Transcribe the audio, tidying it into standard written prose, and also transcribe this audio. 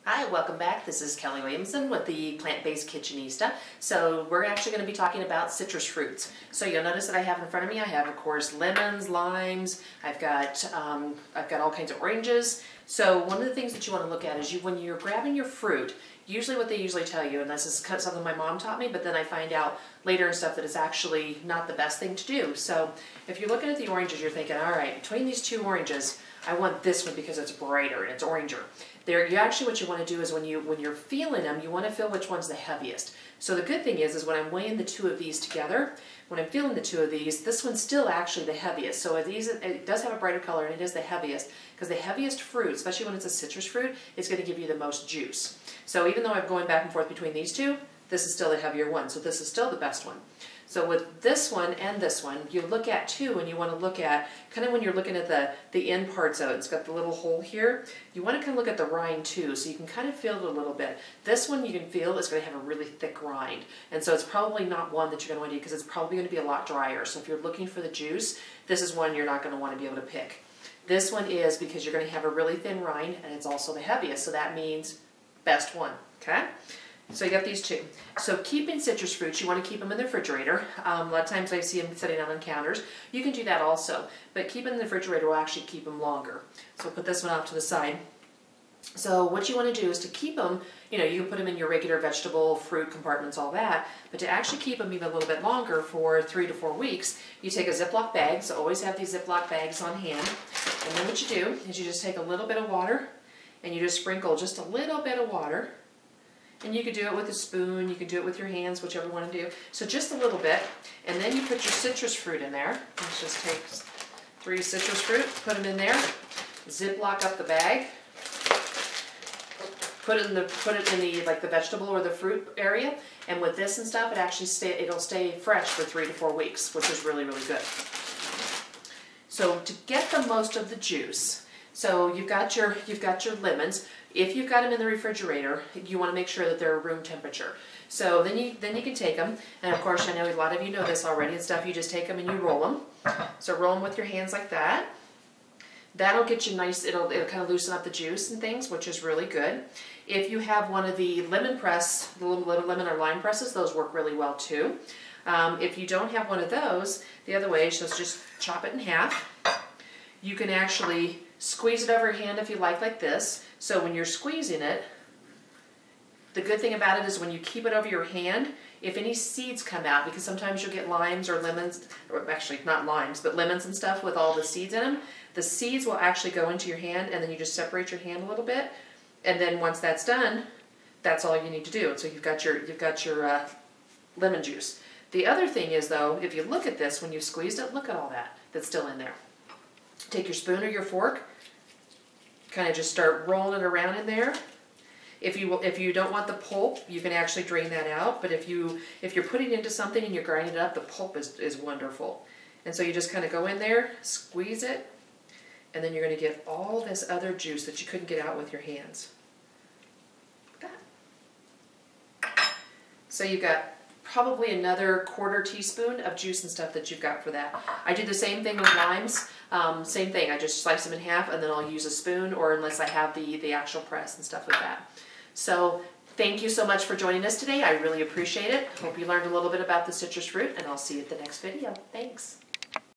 Hi, welcome back. This is Kelly Williamson with the Plant-Based Kitchenista. So we're actually going to be talking about citrus fruits. So you'll notice that I have in front of me, I have of course lemons, limes, I've got all kinds of oranges. So one of the things that you want to look at is when you're grabbing your fruit, usually what they usually tell you, and this is something my mom taught me, but then I find out later and stuff that it's actually not the best thing to do. So if you're looking at the oranges, you're thinking, all right, between these two oranges, I want this one because it's brighter and it's oranger. What you want to do is when you're feeling them, you want to feel which one's the heaviest. So the good thing is when I'm weighing the two of these together, when I'm feeling the two of these, this one's still actually the heaviest. So it does have a brighter color and it is the heaviest because the heaviest fruit, especially when it's a citrus fruit, is going to give you the most juice. So even though I'm going back and forth between these two, this is still the heavier one. So this is still the best one. So with this one and this one, you look at two and you want to look at, kind of when you're looking at the end parts of it, it's got the little hole here, you want to kind of look at the rind too, so you can kind of feel it a little bit. This one you can feel is going to have a really thick rind, and so it's probably not one that you're going to want to do because it's probably going to be a lot drier. So if you're looking for the juice, this is one you're not going to want to be able to pick. This one is because you're going to have a really thin rind and it's also the heaviest, so that means best one, okay? So you got these two. So keeping citrus fruits, you want to keep them in the refrigerator. A lot of times I see them sitting on counters. You can do that also, but keeping them in the refrigerator will actually keep them longer. So put this one off to the side. So what you want to do is to keep them, you can put them in your regular vegetable, fruit compartments, all that, but to actually keep them even a little bit longer for 3 to 4 weeks, you take a Ziploc bag, so always have these Ziploc bags on hand, and then what you do is you just take a little bit of water, and you just sprinkle just a little bit of water. And you could do it with a spoon, you could do it with your hands, whichever you want to do. So just a little bit, and then you put your citrus fruit in there. Let's just take 3 citrus fruit, put them in there, Ziploc up the bag, put it in the vegetable or the fruit area, and with this and stuff, it'll stay fresh for 3 to 4 weeks, which is really, really good. So to get the most of the juice, so you've got your lemons. If you've got them in the refrigerator, you want to make sure that they're room temperature. So then you can take them, and of course I know a lot of you know this already and stuff. You just take them and you roll them. So roll them with your hands like that. That'll get you nice. It'll kind of loosen up the juice and things, which is really good. If you have one of the lemon press, the little lemon or lime presses, those work really well too. If you don't have one of those, the other way is just chop it in half. You can actually squeeze it over your hand if you like this. So when you're squeezing it, the good thing about it is when you keep it over your hand, if any seeds come out, because sometimes you'll get limes or lemons, or actually not limes, but lemons and stuff with all the seeds in them, the seeds will actually go into your hand, and then you just separate your hand a little bit, and then once that's done, that's all you need to do. And so you've got your lemon juice. The other thing is though, if you look at this, when you've squeezed it, look at all that's still in there. Take your spoon or your fork, kind of just start rolling it around in there. If you don't want the pulp, you can actually drain that out. But if you're putting it into something and you're grinding it up, the pulp is wonderful. And so you just kind of go in there, squeeze it, and then you're going to get all this other juice that you couldn't get out with your hands. Like that. So you've got probably another 1/4 teaspoon of juice and stuff that you've got for that. I do the same thing with limes. Same thing, I just slice them in half and then I'll use a spoon, or unless I have the actual press and stuff with that. So thank you so much for joining us today. I really appreciate it. Hope you learned a little bit about the citrus fruit, and I'll see you at the next video. Thanks.